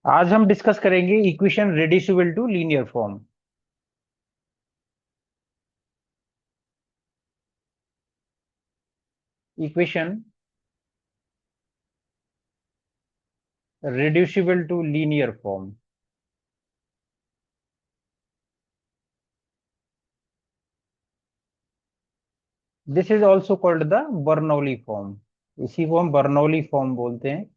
आज हम डिस्कस करेंगे equation reducible to linear form. Equation reducible to linear form. This is also called the Bernoulli form. इसी को हम बर्नौली फॉर्म बोलते हैं,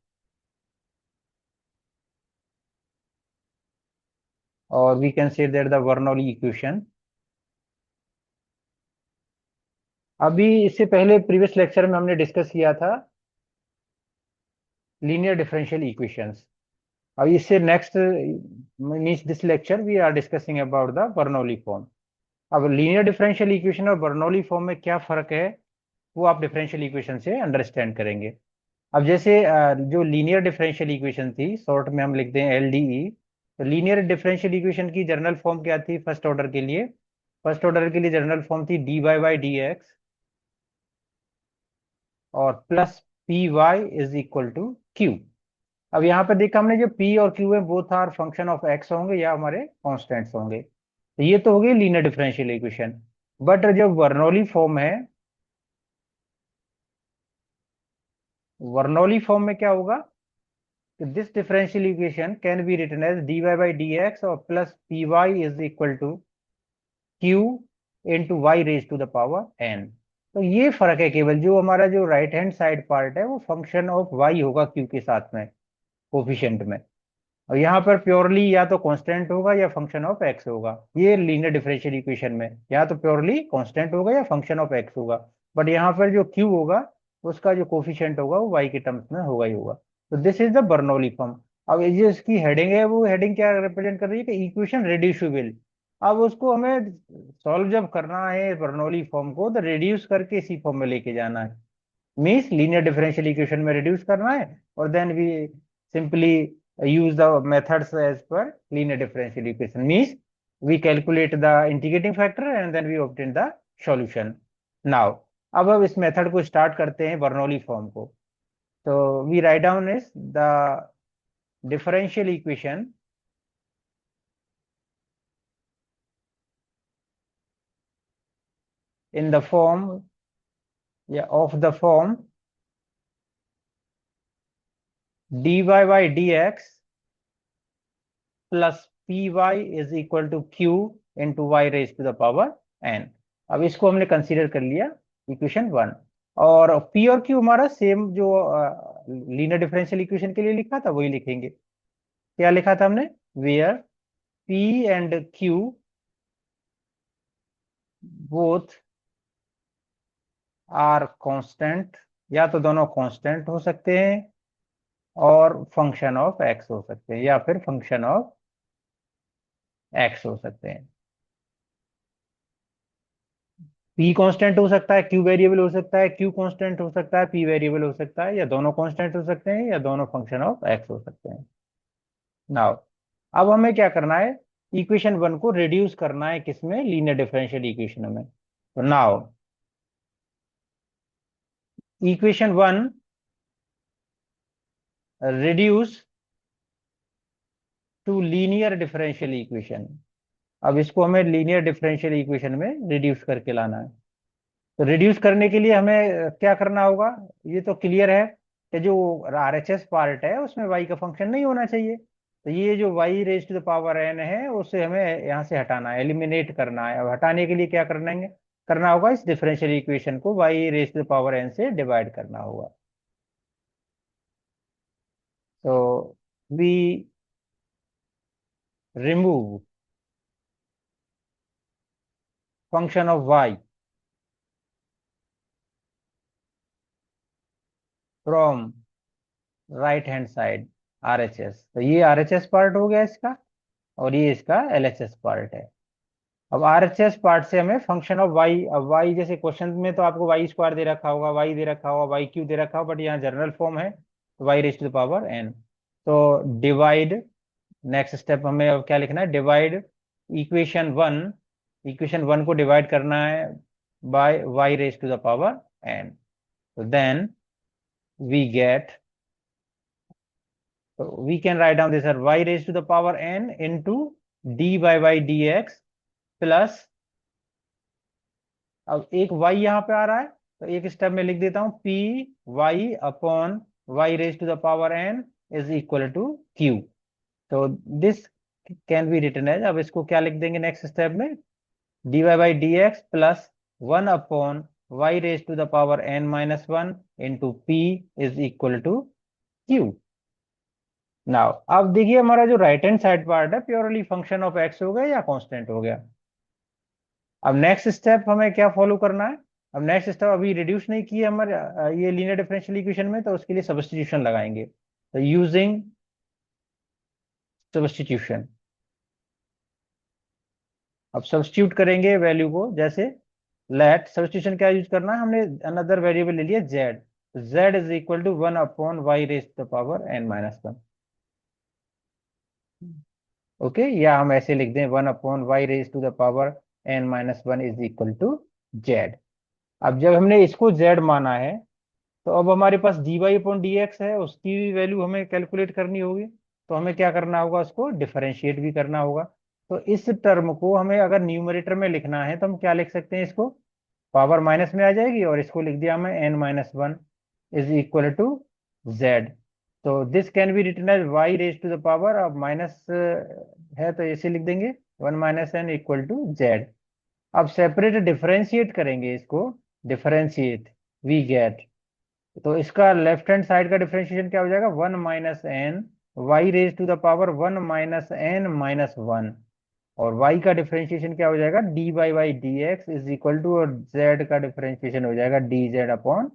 और we can say that the Bernoulli equation. अभी इससे पहले प्रीवियस लेक्चर में हमने डिस्कस किया था लीनियर डिफरेंशियल इक्वेशंस। अब इससे next means this lecture we are discussing about the Bernoulli form. अब लीनियर डिफरेंशियल इक्वेशन और बर्नौली फॉर्म में क्या फर्क है, वो आप डिफरेंशियल इक्वेशन से अंडरस्टैंड करेंगे। अब जैसे जो लीनियर डिफरेंशियल इक्वेशन थी, शॉर्ट में हम लिखते हैं एलडीई। तो लीनियर डिफरेंशियल इक्वेशन की जनरल फॉर्म क्या थी फर्स्ट ऑर्डर के लिए? फर्स्ट ऑर्डर के लिए जनरल फॉर्म थी D Y by D x और plus P Y is equal to Q. अब यहाँ पर देखा हमने, जो पी और क्यू है both are function of x होंगे या हमारे कॉन्स्टेंट्स होंगे। तो ये तो हो गई लीनियर डिफरेंशियल इक्वेशन। बट जो बर्नौली फॉर्म है, बर्नौली फॉर्म में क्या होगा? This differential equation can be written as dy by dx और plus P Y is equal to Q into Y raise to the power n. तो ये फर्क है केवल, जो हमारा जो राइट हैंड साइड पार्ट है वो फंक्शन ऑफ वाई होगा क्यू के साथ में, कोफिशिएंट में। और यहाँ पर प्योरली या तो कांस्टेंट होगा या फंक्शन ऑफ एक्स होगा। ये लीनियर डिफरेंशियल इक्वेशन में या तो प्योरली कांस्टेंट होगा या फंक्शन ऑफ एक्स होगा। बट यहाँ पर जो क्यू होगा उसका जो कोफिशिएंट होगा वो वाई के टर्म्स में होगा ही होगा। तो this is the Bernoulli form. अब ये जो इसकी हेडिंग है, वो हेडिंग क्या रिप्रेजेंट कर रही है कि इक्वेशन रेड्यूसिबल। अब उसको हमें सॉल्व जब करना है बर्नौली फॉर्म को, तो रेड्यूस करके इसी फॉर्म में लेके जाना है। मीन्स लीनियर डिफरेंशियल इक्वेशन में रिड्यूस करना है, और then we simply use the methods as per linear differential equation. Means we calculate the integrating factor and then we obtain the solution. Now अब इस मेथड को स्टार्ट करते हैं Bernoulli form को। तो we write down is the differential equation in the form या of the form dy by dx plus P Y is equal to Q into Y raise to the power N. अब इसको हमने consider कर लिया equation one. और P और Q हमारा same जो लीनियर डिफरेंशियल इक्वेशन के लिए लिखा था वही लिखेंगे। क्या लिखा था हमने? Where p and q both are constant, या तो दोनों कांस्टेंट हो सकते हैं और फंक्शन ऑफ एक्स हो सकते हैं, या फिर फंक्शन ऑफ एक्स हो सकते हैं। पी कांस्टेंट हो सकता है, क्यू वेरिएबल हो सकता है, क्यू कांस्टेंट हो सकता है, पी वेरिएबल हो सकता है, या दोनों कांस्टेंट हो सकते हैं या दोनों फंक्शन ऑफ एक्स हो सकते हैं। नाउ अब हमें क्या करना है? इक्वेशन वन को रिड्यूस करना है किसमें? लीनियर डिफरेंशियल इक्वेशन में। तो now equation one reduce to linear differential equation. अब इसको हमें लीनियर डिफरेंशियल इक्वेशन में रिड्यूस करके लाना है। तो रिड्यूस करने के लिए हमें क्या करना होगा? ये तो क्लियर है कि जो आरएचएस पार्ट है उसमें वाई का फंक्शन नहीं होना चाहिए। तो ये जो y raise to the power n है उसे हमें यहाँ से हटाना है, एलिमिनेट करना है। अब हटाने के लिए क्या करना होगा? इस डिफरेंशियल इक्वेशन को y raise to the power n से डिवाइड करना होगा। तो we remove function of y from right hand side RHS. तो ये आरएचएस पार्ट हो गया इसका, और ये इसका एलएचएस पार्ट है। अब आरएचएस पार्ट से हमें फंक्शन ऑफ वाई, अब वाई जैसे क्वेश्चन में तो आपको वाई स्क्वायर दे रखा होगा, वाई दे रखा होगा, वाई क्यू दे रखा होगा, बट यहाँ जनरल फॉर्म है y raise to the power n. तो डिवाइड, नेक्स्ट स्टेप हमें अब क्या लिखना है? Divide equation one, equation one को डिवाइड करना है by y raise to the power n. तो देन वी गेट तो we can write down this sir y raise to the power n into d by D x plus, अब एक y यहाँ पे आ रहा है तो एक स्टेप में लिख देता हूं p y upon y raise to the power n is equal to q। तो this can be written as, अब इसको क्या लिख देंगे नेक्स्ट स्टेप में, d Y by D x plus 1 upon y raise to the power n minus one into p is equal to q। Now अब देखिए हमारा जो राइट हैंड साइड पार्ट है प्योरली फंक्शन ऑफ x हो गया या constant हो गया। अब नेक्स्ट स्टेप हमें क्या फॉलो करना है, अब नेक्स्ट स्टेप अभी रिड्यूस नहीं किया हमारे ये लीनियर डिफरेंशियल इक्वेशन में, तो उसके लिए सब्स्टिट्यूशन लगाएंगे। तो यूजिंग सब्स्टिट्यूशन, अब सब्स्टिट्यूट करेंगे वैल्यू को, जैसे लेट सब्स्टिट्यूशन क्या यूज करना है, हमने अनदर वेरिएबल ले लिया z, z is equal to 1 upon y raise to the power n minus one. Okay, या हम ऐसे लिख दें 1 upon y raise to the power n minus one is equal to z। अब जब हमने इसको z माना है तो अब हमारे पास dy अपॉन डी एक्स है, उसकी भी वैल्यू हमें कैलकुलेट करनी होगी, तो हमें क्या करना होगा, उसको डिफरेंशिएट भी करना होगा। तो इस टर्म को हमें अगर न्यूमरेटर में लिखना है तो हम क्या लिख सकते हैं, इसको पावर माइनस में आ जाएगी और इसको लिख दिया हमें n minus one is equal to z। तो this can be written as y raise to the power, अब माइनस है तो ऐसे लिख देंगे 1 minus n equal to z। अब सेपरेट डिफरेंशिएट करेंगे इसको, डिफरेंशिएट वी गेट, तो इसका लेफ्ट हैंड साइड का डिफरेंशिएशन क्या हो जाएगा, 1 - n y raise to the power 1 - n minus one, और y का डिफरेंशिएशन क्या हो जाएगा, d by D x is equal to, और z का डिफरेंशिएशन हो जाएगा d Z upon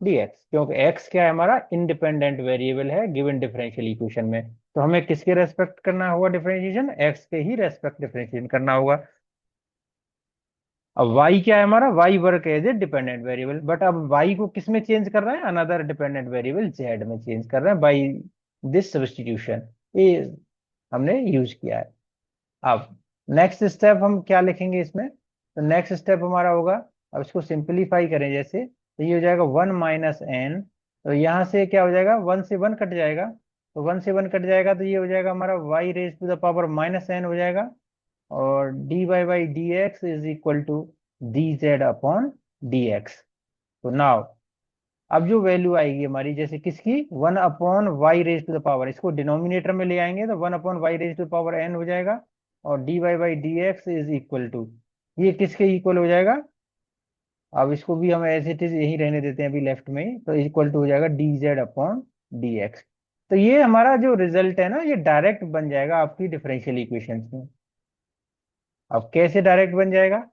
D x, क्योंकि x क्या है हमारा इंडिपेंडेंट वेरिएबल है गिवन डिफरेंशियल इक्वेशन में। तो हमें किसके रेस्पेक्ट करना होगा डिफरेंशिएशन, x के ही रेस्पेक्ट डिफरेंशिएशन करना होगा। अब y क्या है हमारा, y work as a dependent variable, but अब y को किस में चेंज कर रहे हैं, अनदर डिपेंडेंट वेरिएबल z में चेंज कर रहे हैं बाई दिस सब्स्टिट्यूशन, ये हमने यूज किया है। अब नेक्स्ट स्टेप हम क्या लिखेंगे इसमें, तो नेक्स्ट स्टेप हमारा होगा, अब इसको सिंप्लीफाई करें जैसे, तो ये हो जाएगा 1 - n, तो यहाँ से क्या हो जाएगा, 1 से 1 कट जाएगा, तो 1 से 1 कट जाएगा तो ये हो जाएगा हमारा y raise to the power -n हो जाएगा, और d by D x is equal to d Z upon D x. तो नाउ अब जो वैल्यू आएगी हमारी, जैसे किसकी, 1 upon y raise to the power, इसको डिनोमिनेटर में ले आएंगे तो 1 upon y raise to the power n हो जाएगा, और d by D x is equal to, ये किसके इक्वल हो जाएगा, अब इसको भी हम एज इट इज यही रहने देते हैं अभी लेफ्ट में ही, तो इक्वल टू हो जाएगा d Z upon D x. तो ये हमारा जो रिजल्ट है ना, ये डायरेक्ट बन जाएगा आपकी डिफरेंशियल इक्वेशन में। अब कैसे डायरेक्ट बन जाएगा,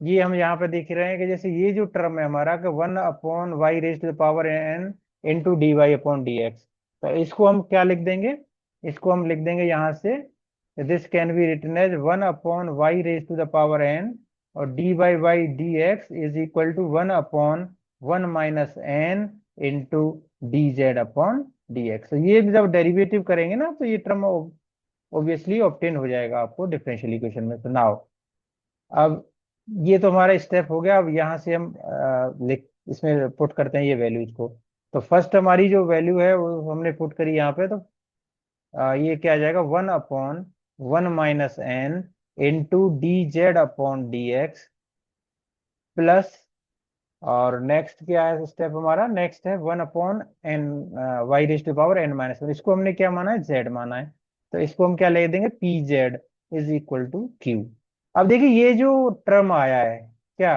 ये हम यहाँ पे देख रहे हैं कि जैसे ये जो टर्म है हमारा कि 1 upon y raise to the power n into d y upon D x, तो इसको हम क्या लिख देंगे, इसको हम लिख देंगे यहाँ से, this can be written as 1 upon y raise to the power n, और d by D x is equal to 1 upon 1 minus n into d Z upon D x. तो ये जब डेरिवेटिव करेंगे ना तो ये टर्म ऑब्वियसली ऑब्टेन हो जाएगा आपको डिफरेंशियल इक्वेशन में। तो नाउ अब ये तो हमारा स्टेप हो गया, अब यहाँ से हम लिख इसमें पुट करते हैं ये वैल्यूज को। तो फर्स्ट हमारी जो वैल्यू है वो हमने पुट करी यहाँ पे, तो ये क्या आ जाएगा, 1 upon 1 minus n into d Z upon D x plus, और नेक्स्ट क्या है स्टेप हमारा, नेक्स्ट है 1 upon n y raise to power n minus one, इसको हमने क्या माना है, z माना है, तो इसको हम क्या ले देंगे, p Z is equal to Q. अब देखिए ये जो टर्म आया है क्या,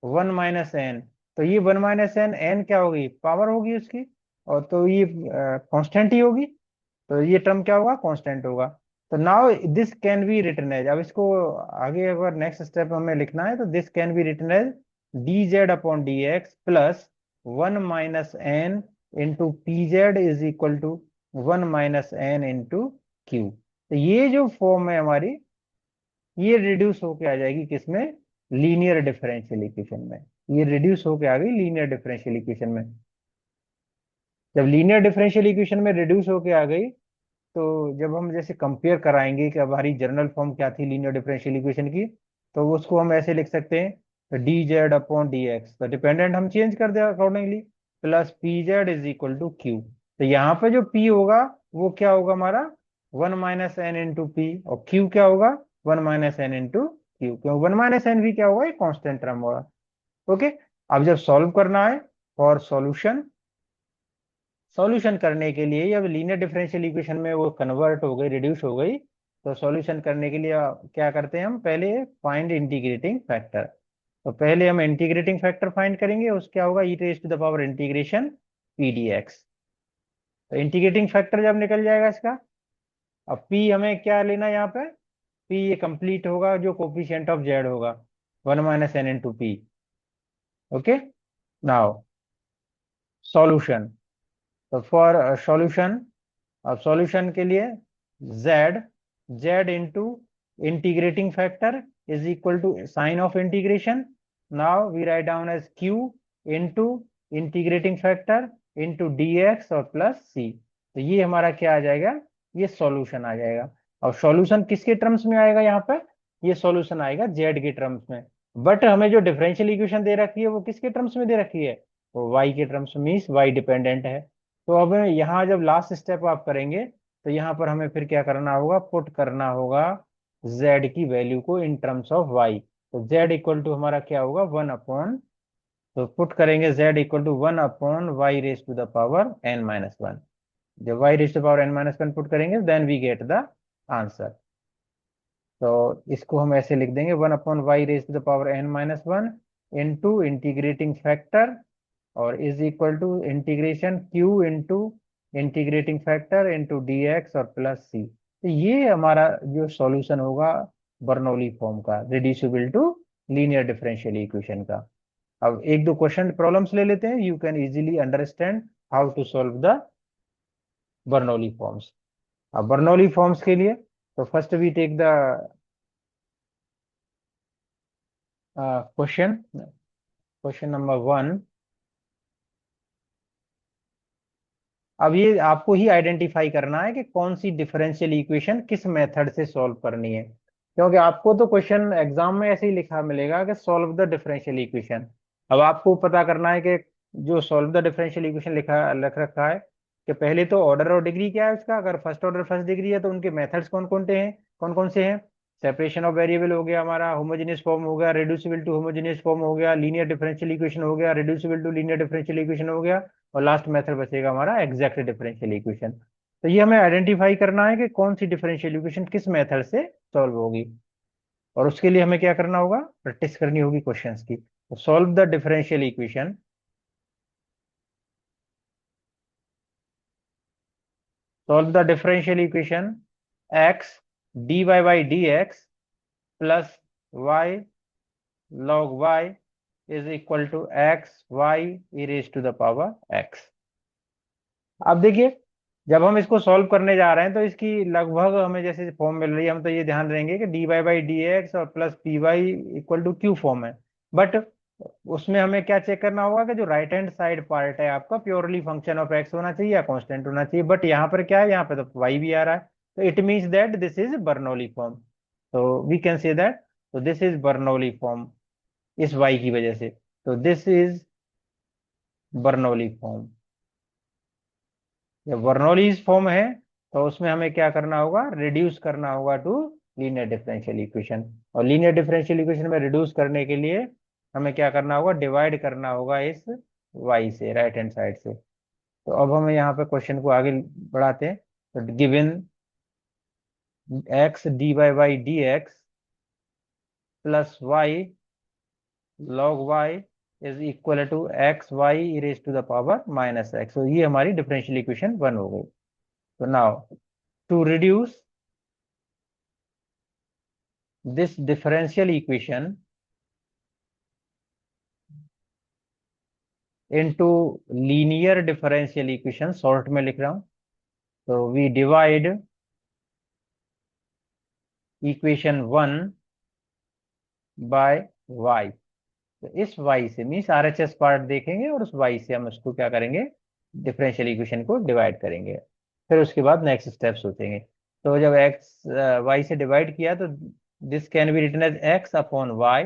1 - n, तो ये 1 - n क्या होगी, पावर होगी उसकी, और तो ये कांस्टेंट ही होगी, तो ये टर्म क्या होगा, कांस्टेंट होगा। तो now this can be written as, अब इसको आगे अगर नेक्स्ट स्टेप हमें लिखना है तो this can be written as d Z upon D x plus 1 - n into p Z is equal to 1 - n into q. तो ये जो फॉर्म है हमारी, ये रिड्यूस होके आ जाएगी किसमें, लीनियर डिफरेंशियल इक्वेशन में, ये रिड्यूस होके आ गई लीनियर डिफरेंशियल इक्वेशन में। जब लीनियर डिफरेंशियल इक्वेशन में रिड्यूस होके आ गई, तो जब हम जैसे कंपेयर कराएंगे कि हमारी जनरल फॉर्म क्या थी लीनियर डिफरेंशियल इक्वेशन की, तो उसको हम ऐसे लिख सकते हैं D Z upon D x, तो डिपेंडेंट हम चेंज कर दे accordingly, plus P Z is equal to Q. तो यहाँ पे जो p होगा वो क्या होगा हमारा 1 - n इंटू पी, और q क्या होगा 1 - n इंटू क्यू, क्यों 1 - n भी क्या होगा एक कांस्टेंट टर्म होगा। ओके, अब जब सॉल्व करना है फॉर सॉल्यूशन, सॉल्यूशन करने के लिए अब लीनियर डिफरेंशियल इक्वेशन में वो कन्वर्ट हो गई, रिड्यूस हो गई, तो सॉल्यूशन करने के लिए क्या करते हैं हम, पहले फाइंड इंटीग्रेटिंग फैक्टर। तो पहले हम इंटीग्रेटिंग फैक्टर फाइंड करेंगे, उस क्या होगा e⁻⁴ integration P D x. तो इंटीग्रेटिंग फैक्टर जब निकल जाएगा इसका, अब p हमें क्या लेना है यहाँ पे, p ये कंप्लीट होगा जो कोफिशिएंट ऑफ z होगा 1 - n into p. Okay, now solution. तो फॉर सॉल्यूशन, अब सॉल्यूशन के लिए z, z into integrating factor is equal to sign of integration, now we write down as q into integrating factor into D x और plus c। तो ये हमारा क्या आ जाएगा, ये सॉल्यूशन आ जाएगा। और सॉल्यूशन किसके टर्म्स में आएगा यहाँ पे, ये सॉल्यूशन आएगा z के टर्म्स में। बट हमें जो डिफरेंशियल इक्वेशन दे रखी है वो किसके टर्म्स में दे रखी है, वो y के टर्म्स में, मीन्स y डिपेंडेंट है। तो अब यहाँ जब लास्ट स्टेप आप करेंगे तो यहाँ पर हमें फिर क्या करना होगा, पुट करना होगा z की वैल्यू को इन टर्म्स ऑफ y। तो z इक्वल टू हमारा क्या होगा 1 तो पुट करेंगे z इक्वल टू 1/y⁻n - 1। जब y⁻n - 1 पुट करेंगे then we get the answer. तो इसको हम ऐसे लिख देंगे 1/y⁻n - 1 इंटू इंटीग्रेटिंग फैक्टर और is equal to integration q into integrating factor into D x और प्लस सी। तो ये हमारा जो सॉल्यूशन होगा बर्नौली फॉर्म का, reducible to linear differential equation का। अब एक दो क्वेश्चन प्रॉब्लम्स ले लेते हैं, you can easily understand how to solve the Bernoulli forms. अब बर्नौली फॉर्म्स के लिए तो first we take the question, question number 1। अब ये आपको ही आइडेंटिफाई करना है कि कौन सी डिफरेंशियल इक्वेशन किस मेथड से सॉल्व करनी है, क्योंकि आपको तो क्वेश्चन एग्जाम में ऐसे ही लिखा मिलेगा कि सॉल्व द डिफरेंशियल इक्वेशन। अब आपको पता करना है कि जो सॉल्व द डिफरेंशियल इक्वेशन लिखा लिख रखा है कि पहले तो ऑर्डर और डिग्री क्या है उसका, अगर फर्स्ट ऑर्डर फर्स्ट डिग्री है तो उनके मेथड्स कौन कौन से हैं, सेपरेशन ऑफ वेरिएबल हो गया हमारा, होमोजेनियस फॉर्म हो गया, रिड्यूसिबल टू होमोजेनियस फॉर्म हो गया, लीनियर डिफरेंशियल इक्वेशन हो गया, reducible to linear differential equation हो गया, और लास्ट मेथड बचेगा हमारा एग्जैक्ट डिफरेंशियल इक्वेशन। तो ये हमें आइडेंटिफाई करना है कि कौन सी डिफरेंशियल इक्वेशन किस मेथड से सॉल्व होगी, और उसके लिए हमें क्या करना होगा, प्रैक्टिस करनी होगी क्वेश्चंस की। तो solve the differential equation, solve the differential equation x dy/dx plus y log y is equal to x y e raise to the power x। अब देखिए जब हम इसको सॉल्व करने जा रहे हैं तो इसकी लगभग हमें जैसे फॉर्म मिल रही है, हम तो ये ध्यान देंगे कि dy/dx और plus P y equal to q form है। बट उसमें हमें क्या चेक करना होगा कि जो राइट हैंड साइड पार्ट है आपका प्योरली फंक्शन ऑफ एक्स होना चाहिए या कांस्टेंट होना चाहिए, बट यहाँ पर क्या है, यहाँ पे तो वाई भी आ रहा है, तो it means that this is Bernoulli form. तो वी कैन से दैट तो दिस इज बर्नौली फॉर्म इस वाई की वजह से। तो दिस इज बर्नौली फॉर्म। जब बर्नौलीज फॉर्म है तो उसमें हमें क्या करना होगा, रिड्यूस करना होगा टू लीनियर डिफरेंशियल इक्वेशन, और लीनियर डिफरेंशियल इक्वेशन में रिड्यूस करने के लिए हमें क्या करना होगा, डिवाइड करना होगा इस y से, राइट हैंड साइड से। तो अब हमें यहाँ पे क्वेश्चन को आगे बढ़ाते हैं। तो given x dy/dx plus y log y is equal to x y e raise to the power minus x. तो ये हमारी डिफरेंशियल इक्वेशन 1 हो गई। तो now to reduce this differential equation into linear differential equation, short में लिख रहा हूं, तो we divide equation 1 by y। तो इस y से मीन्स RHS पार्ट देखेंगे और उस y से हम उसको क्या करेंगे, डिफरेंशियल इक्वेशन को डिवाइड करेंगे, फिर उसके बाद नेक्स्ट स्टेप्स होते हैं। तो जब x y से डिवाइड किया तो this can be written as x upon y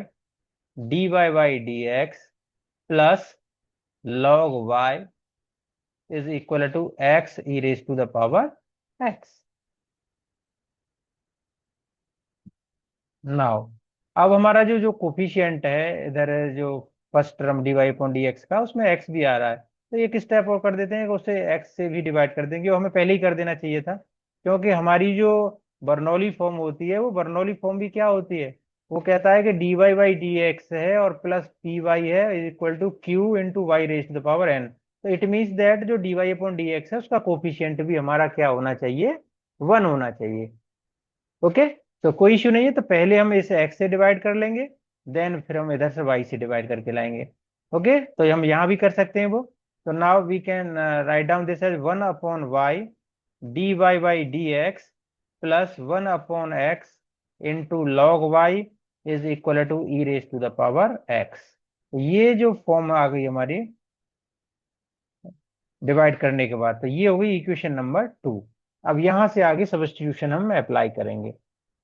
dy/dx plus log y is equal to x e raise to the power x. Now अब हमारा जो जो कोफिशियंट है इधर जो first term d y upon D x का, उसमें x भी आ रहा है, तो एक स्टेप और कर देते हैं कि उसे एक्स से भी डिवाइड कर देंगे, वो हमें पहले ही कर देना चाहिए था, क्योंकि हमारी जो बर्नौली फॉर्म होती है वो बर्नौली फॉर्म भी क्या होती है, वो कहता है कि d Y by D x है और प्लस पी वाई है equal to Q into Y raise to the power n. तो इट मीन्स दैट जो d y upon D x है उसका कोफिशियंट भी हमारा क्या होना चाहिए, 1 होना चाहिए। ओके, तो कोई इश्यू नहीं है, तो पहले हम इसे x से डिवाइड कर लेंगे, देन फिर हम इधर से y से डिवाइड करके लाएंगे। ओके, तो हम यहाँ भी कर सकते हैं वो। तो now we can write down this as 1 upon y d Y by D x plus 1 upon x into log y is equal to e raise to the power x. ये जो फॉर्म आ गई हमारी डिवाइड करने के बाद, तो ये हो गई इक्वेशन नंबर 2। अब यहां से आगे सब्स्टिट्यूशन हम अप्लाई करेंगे।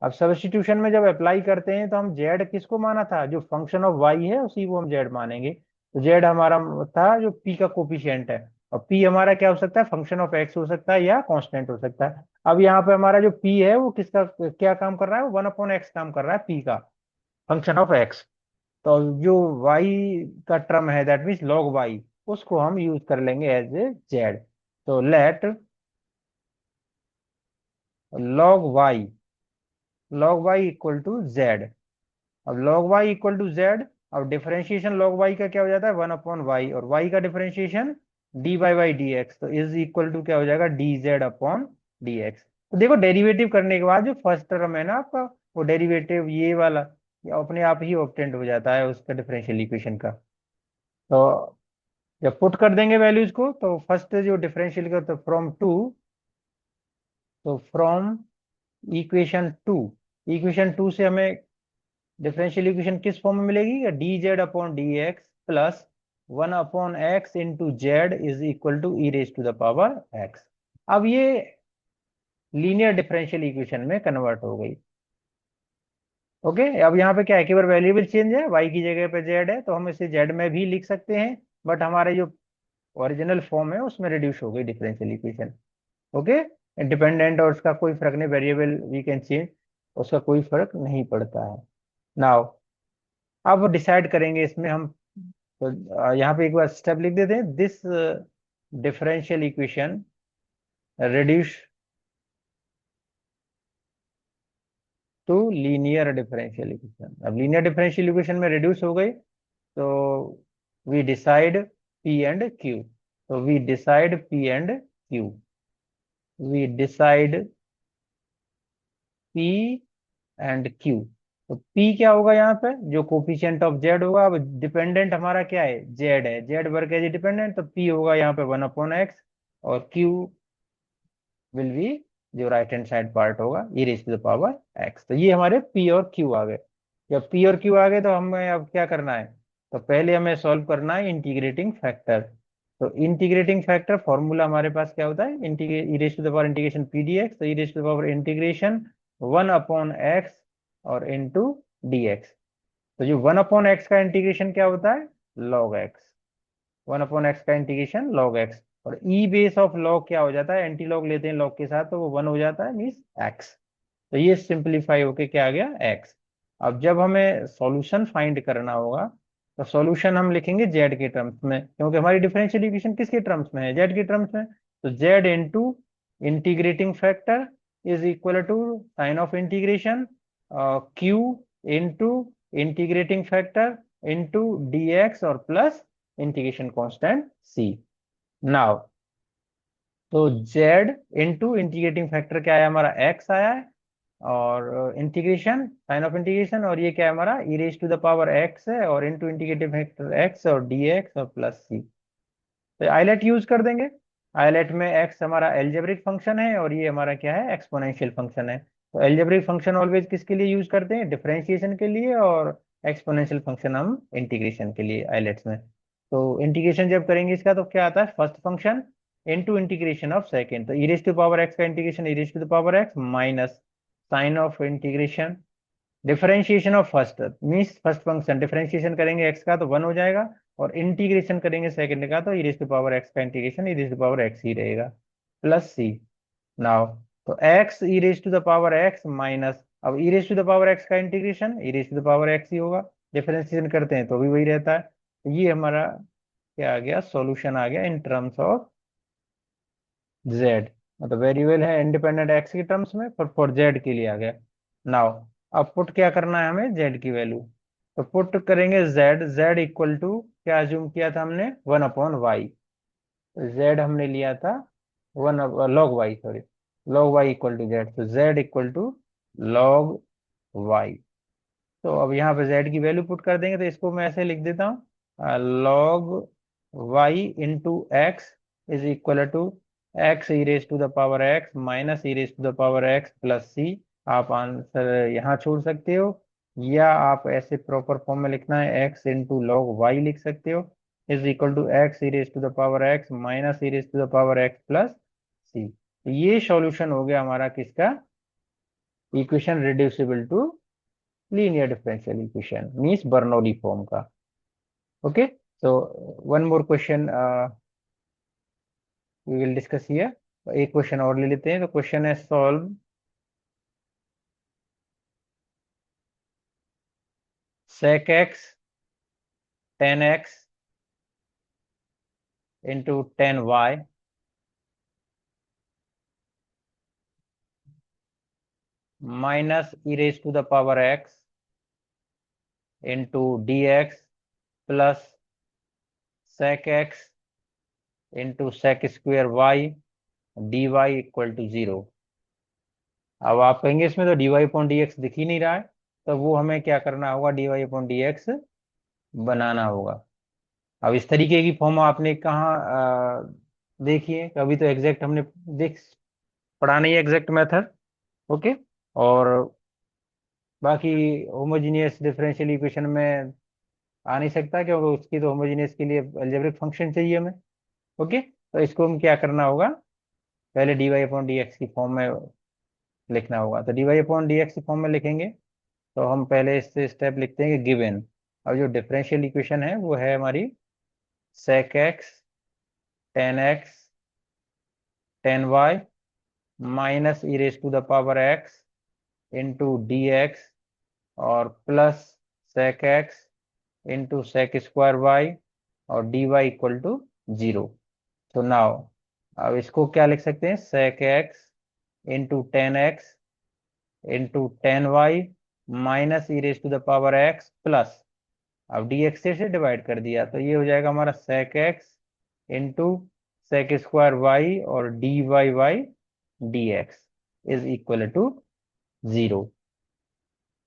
अब सब्स्टिट्यूशन में जब अप्लाई करते हैं तो हम z किसको माना था, जो फंक्शन ऑफ y है उसी को हम z मानेंगे। तो z हमारा था जो p का कोफिशिएंट है, और p हमारा क्या हो सकता है, फंक्शन ऑफ x हो सकता है या कांस्टेंट हो सकता है। अब यहाँ पे हमारा जो p है वो किसका क्या काम कर रहा है, वो 1/x काम कर रहा है p का, फंक्शन ऑफ x। तो जो y का टर्म है दैट मीन्स log y, उसको हम यूज कर लेंगे एज ए जेड। तो let log y equal to z. अब log y equal to z, अब डिफरेंशिएशन log y का क्या हो जाता है, 1/y, और y का differentiation d Y by D x, तो इज इक्वल टू क्या हो जाएगा, d Z upon D x. तो देखो डेरिवेटिव करने के बाद जो फर्स्ट टर्म है ना आपका, वो डेरिवेटिव ये वाला ये अपने आप ही ऑब्टेंड हो जाता है उसका डिफरेंशियल इक्वेशन का। तो जब पुट कर देंगे वैल्यूज को, तो फर्स्ट जो डिफरेंशियल का, तो फ्रॉम इक्वेशन 2 से हमें डिफरेंशियल इक्वेशन किस फॉर्म में मिलेगी, d Z upon D x plus 1/x into z is equal to e raise to the power x. अब ये लीनियर डिफरेंशियल इक्वेशन में कन्वर्ट हो गई। ओके, अब यहाँ पे क्या है, केवल वेरिएबल चेंज है, y की जगह पे z है, तो हम इसे z में भी लिख सकते हैं, बट हमारे जो ओरिजिनल फॉर्म है उसमें रिड्यूस हो गई डिफरेंशियल इक्वेशन। ओके, इंडिपेंडेंट और उसका कोई फर्क नहीं, वेरिएबल वी कैन चेंज, उसका कोई फर्क नहीं पड़ता है। नाउ अब डिसाइड करेंगे इसमें हम, तो यहाँ पे एक बार स्टेप लिख देते हैं, this differential equation reduce to linear differential equation. अब लीनियर डिफरेंशियल इक्वेशन में रिड्यूस हो गई, तो we decide P and Q. तो we decide P and Q, we decide P and Q. तो P क्या होगा यहाँ पे, जो कोफिशिएंट ऑफ Z होगा, अब डिपेंडेंट हमारा क्या है, Z है, Z वर्क एज डिपेंडेंट, तो P होगा यहाँ पे 1/x, और Q विल बी जो राइट हैंड साइड पार्ट होगा e raise to the power x। तो ये हमारे P और Q आ गए। जब P और Q आ गए तो हमें अब क्या करना है, तो पहले हमें सॉल्व करना है इंटीग्रेटिंग फैक्टर। तो इंटीग्रेटिंग फैक्टर फॉर्मूला हमारे पास क्या होता है, e raise to the power integration P D x, तो e raise to the power integration 1/x और इंटू डी एक्स। तो जो 1/x का इंटीग्रेशन क्या होता है, log x, 1/x का इंटीग्रेशन log x, और ई बेस ऑफ log क्या हो जाता है, एंटी लॉग लेते हैं log के साथ, तो वो 1 हो जाता है, मीन्स x। तो ये सिंप्लीफाई होके क्या आ गया, x। अब जब हमें सॉल्यूशन फाइंड करना होगा, तो सॉल्यूशन हम लिखेंगे z के टर्म्स में, क्योंकि हमारी डिफरेंशियल इक्वेशन किसके टर्म्स में है, z के टर्म्स में। तो z into integrating factor is equal to sign of integration q into integrating factor into D x और plus integration constant c। Now तो z इंटू इंटीग्रेटिंग फैक्टर क्या है हमारा, x आया है, और इंटीग्रेशन साइन ऑफ इंटीग्रेशन, और ये क्या है हमारा e raise to the power x है, और इंटू इंटीग्रेटिव फैक्टर x और dx और प्लस c। तो आइलेट यूज कर देंगे। आइलेट में x हमारा एल्जेब्रिक फंक्शन है, और ये हमारा क्या है, एक्सपोनेंशियल फंक्शन है। तो एल्जेब्रिक फंक्शन ऑलवेज किसके लिए यूज करते हैं, डिफरेंशिएशन के लिए, और एक्सपोनेंशियल फंक्शन हम इंटीग्रेशन के लिए आइलेट्स में। तो इंटीग्रेशन जब करेंगे इसका, तो क्या आता है, first function into integration of second, तो e raise to power x का integration e raise to the power x minus sign of integration differentiation of first means first function differentiation करेंगे एक्स का तो 1 हो जाएगा, और इंटीग्रेशन करेंगे second का तो e raise to power x का integration e raise to power x ही रहेगा प्लस सी। नाउ तो x e raise to the power x minus, अब e raise to the power x का integration e raise to the power x ही होगा, differentiation करते हैं तो भी वही रहता है। तो ये हमारा क्या आ गया, सॉल्यूशन आ गया इन टर्म्स ऑफ जेड, मतलब वेरिएबल है इंडिपेंडेंट एक्स की टर्म्स में, पर फॉर जेड के लिए आ गया। नाउ अब पुट क्या करना है हमें, जेड की वैल्यू, तो पुट करेंगे जेड, जेड इक्वल टू क्या अज्यूम किया था हमने, 1/y, जेड हमने लिया था 1 log y, sorry log y equal to z, तो z equal to log y। तो अब यहाँ पे z की वैल्यू पुट कर देंगे, तो इसको मैं ऐसे लिख देता हूँ, log y into x is equal to x e raise to the power x minus e raise to the power x plus c. आप आंसर यहाँ छोड़ सकते हो, या आप ऐसे प्रॉपर फॉर्म में लिखना है एक्स इंटू लॉग वाई लिख सकते हो, is equal to x e raise to the power x minus e raise to the power x plus c. ये सॉल्यूशन हो गया हमारा किसका, equation reducible to linear differential equation means Bernoulli form का। okay, so one more question we will discuss here। एक question और ले लेते हैं, तो क्वेश्चन है solve sec x tan x into tan y minus e raised to the power x into dx plus sec x into sec square y dy equal to 0। अब आप कहेंगे इसमें तो dy अपॉन dx दिख ही नहीं रहा है, तो वो हमें क्या करना होगा, dy अपॉन dx बनाना होगा। अब इस तरीके की फॉर्म आपने कहाँ देखी है, कभी तो एग्जैक्ट हमने देख पढ़ा नहीं है एग्जैक्ट मेथड। ओके, और बाकी होमोजीनियस डिफरेंशियल इक्वेशन में आ नहीं सकता, क्योंकि उसकी तो होमोजीनियस के लिए अलजेब्रिक फंक्शन चाहिए हमें। ओके, तो इसको हम क्या करना होगा, पहले d y upon D x की फॉर्म में लिखना होगा, तो d y upon D x की फॉर्म में लिखेंगे, तो हम पहले इससे स्टेप लिखते हैं कि गिवन, अब जो डिफरेंशियल इक्वेशन है वो है हमारी sec x tan x tan y minus e raise to the power x into D x और plus sec x into sec square y और dy इक्वल टू 0। तो नाउ अब इसको क्या लिख सकते हैं, sec x into tan x into tan y minus e raise to the power x plus, अब dx से डिवाइड कर दिया तो ये हो जाएगा हमारा sec x into sec square y और dy by dx is equal to 0।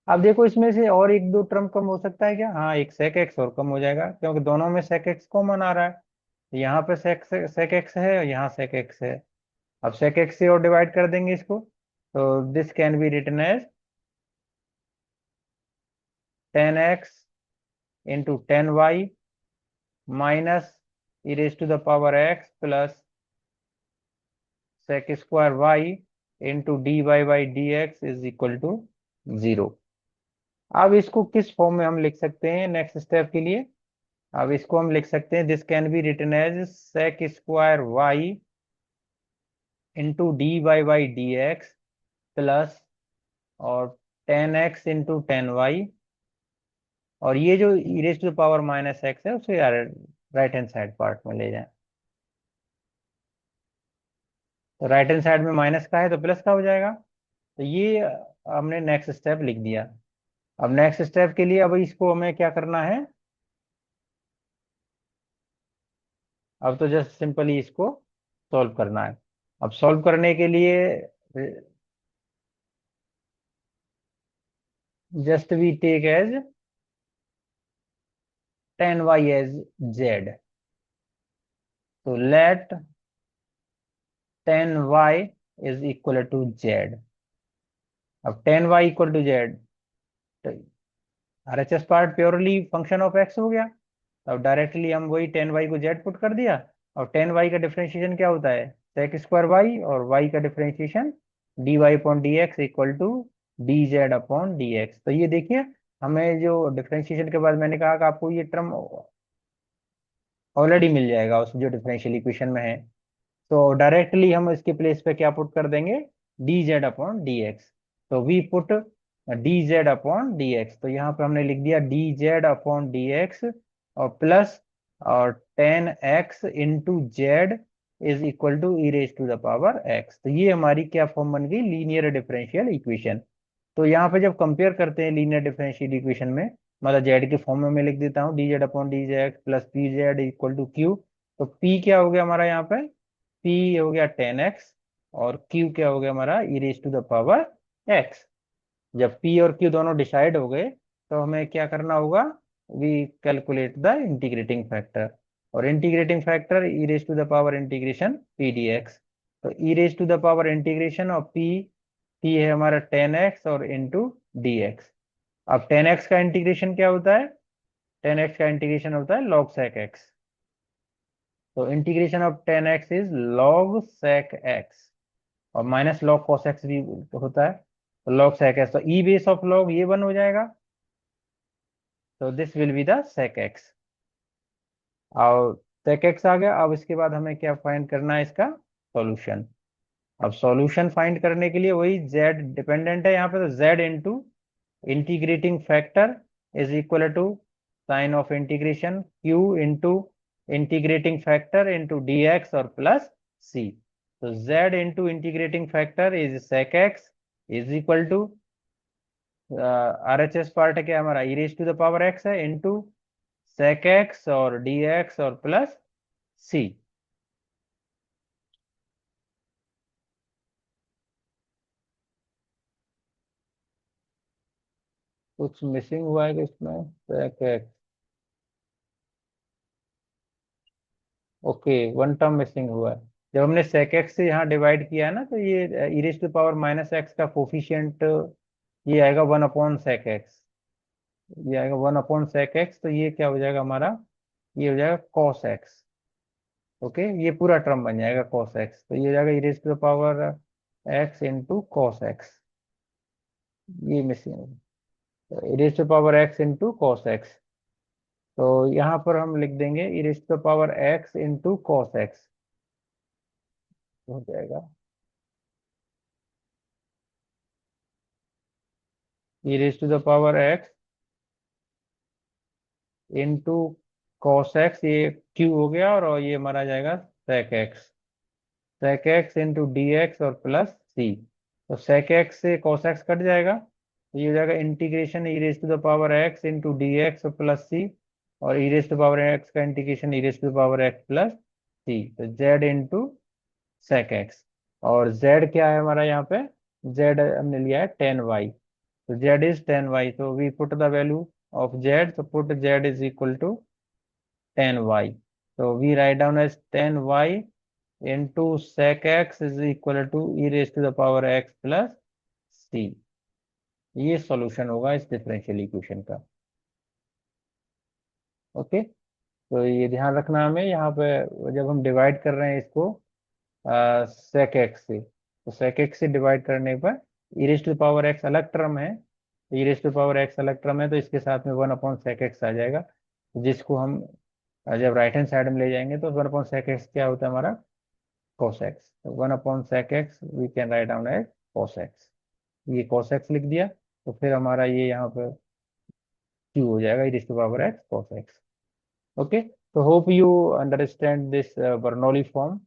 अब देखो इसमें से और एक दो टर्म कम हो सकता है क्या, हाँ एक sec x और कम हो जाएगा, क्योंकि दोनों में sec x कॉमन आ रहा है, यहाँ पे sec x है और यहाँ sec x है। अब sec x से और डिवाइड कर देंगे इसको, तो this can be written as tan x into tan y minus e raise to the power x plus sec square y into d Y by D x is equal to 0। अब इसको किस form में हम लिख सकते हैं next step के लिए, अब इसको हम लिख सकते हैं, this can be written as sec square y into d Y by D x plus और tan x into tan y, और ये जो e raise to the power minus x है उसे राइट हैंड साइड पार्ट में ले जाएं, तो राइट हैंड साइड में माइनस का है तो प्लस का हो जाएगा। तो ये हमने नेक्स्ट स्टेप लिख दिया। अब नेक्स्ट स्टेप के लिए अब इसको हमें क्या करना है, अब तो जस्ट सिंपली इसको सॉल्व करना है। अब सॉल्व करने के लिए just we take as tan y as z, तो let tan y is equal to z. अब tan y equal to z, RHS part purely function of x हो गया, अब डायरेक्टली हम वही टेन वाई को जेड पुट कर दिया, और टेन वाई का डिफरेंशिएशन क्या होता है, सेक स्क्वायर वाई, और वाई का differentiation d y upon D x equal to d Z upon D x. तो ये देखिए, हमें जो डिफरेंशिएशन के बाद मैंने कहा कि आपको ये टर्म ऑलरेडी मिल जाएगा उस जो डिफरेंशियल इक्वेशन में है। तो डायरेक्टली हम इसके प्लेस पे क्या पुट कर देंगे, d Z upon D x. तो we put d Z upon D x. तो यहाँ पे हमने लिख दिया d Z upon D x और प्लस और tan x into z is equal to e raise to the power x. तो ये हमारी क्या फॉर्म बन गई, लीनियर डिफरेंशियल इक्वेशन। तो यहाँ पे जब कंपेयर करते हैं लीनियर डिफरेंशियल इक्वेशन में, मतलब जेड के फॉर्म में मैं लिख देता हूँ d Z upon d z plus P z equal to Q. तो पी क्या हो गया हमारा यहाँ पे, पी हो गया टेन एक्स और क्यू क्या हो गया हमारा e raise to the power x. जब पी और क्यू दोनों डिसाइड हो गए तो हमें क्या करना होगा, we calculate the integrating factor. और integrating factor e raise to the power integration P D x. तो e raise to the power integration और पी है हमारा टेन एक्स और इंटू डी एक्स। अब टेन एक्स का इंटीग्रेशन क्या होता है, टेन एक्स का इंटीग्रेशन होता है log sec x। तो integration of ten x is log sec x और माइनस log cos x भी होता है। तो log sec x, तो ई बेस ऑफ log ये वन हो जाएगा। तो this will be the sec x। और sec x आ गया। अब इसके बाद हमें क्या फाइंड करना है, इसका सॉल्यूशन। अब सॉल्यूशन फाइंड करने के लिए वही z डिपेंडेंट है यहाँ पे, तो z into integrating factor is equal to sign of integration q into integrating factor into D x और प्लस c। तो z into integrating factor is sec x is equal to R H S part है क्या हमारा, e raise to the power x है into sec x और d x और plus c। कुछ missing हुआ है कि इसमें, sec x, okay one term missing हुआ है। जब हमने sec x से यहाँ डिवाइड किया है ना, तो ये e raise to power minus x का कोफिशियंट ये आएगा वन अपॉन sec x। ये आएगा वन अपॉन sec x, तो ये क्या हो जाएगा हमारा, ये हो जाएगा cos x। ओके, ये पूरा टर्म बन जाएगा cos x। तो ये हो जाएगा e raise to power x into cos x. ये missing, e raise to power x into cos x. तो यहाँ पर हम लिख देंगे e raise to power x into cos x हो जाएगा e raise to the power x into cos x, ये क्यू हो गया और ये हमारा आ जाएगा sec x। sec x into D x और प्लस सी। तो sec x से cos x कट जाएगा, तो ये हो जाएगा integration e raise to the power x into D x और प्लस सी। और e raise to power x का integration e raise to power x plus c. तो z इंटू sec x। और z क्या है हमारा यहाँ पे, z हमने लिया है टेन वाई। तो z इज टेन वाई, तो we put the value of z। तो put z is equal to tan y. तो we write down as tan y into sec x is equal to e raise to the power x plus c. ये solution होगा इस differential equation का। Okay, तो ये ध्यान रखना हमें यहाँ पे जब हम डिवाइड कर रहे हैं इसको sec x से, तो sec x से डिवाइड करने पर ई रेज टू पावर x अलग टर्म है, e raise to power x अलग टर्म है, तो इसके साथ में वन अपॉन sec x आ जाएगा, जिसको हम जब राइट हैंड साइड में ले जाएंगे तो वन अपॉन sec x क्या होता है हमारा, cos x। तो one upon sec x we can write down as cos x। ये cos x लिख दिया, तो फिर हमारा ये यहाँ पे q हो जाएगा e raised to power x cos x। Okay, तो hope you understand this Bernoulli form.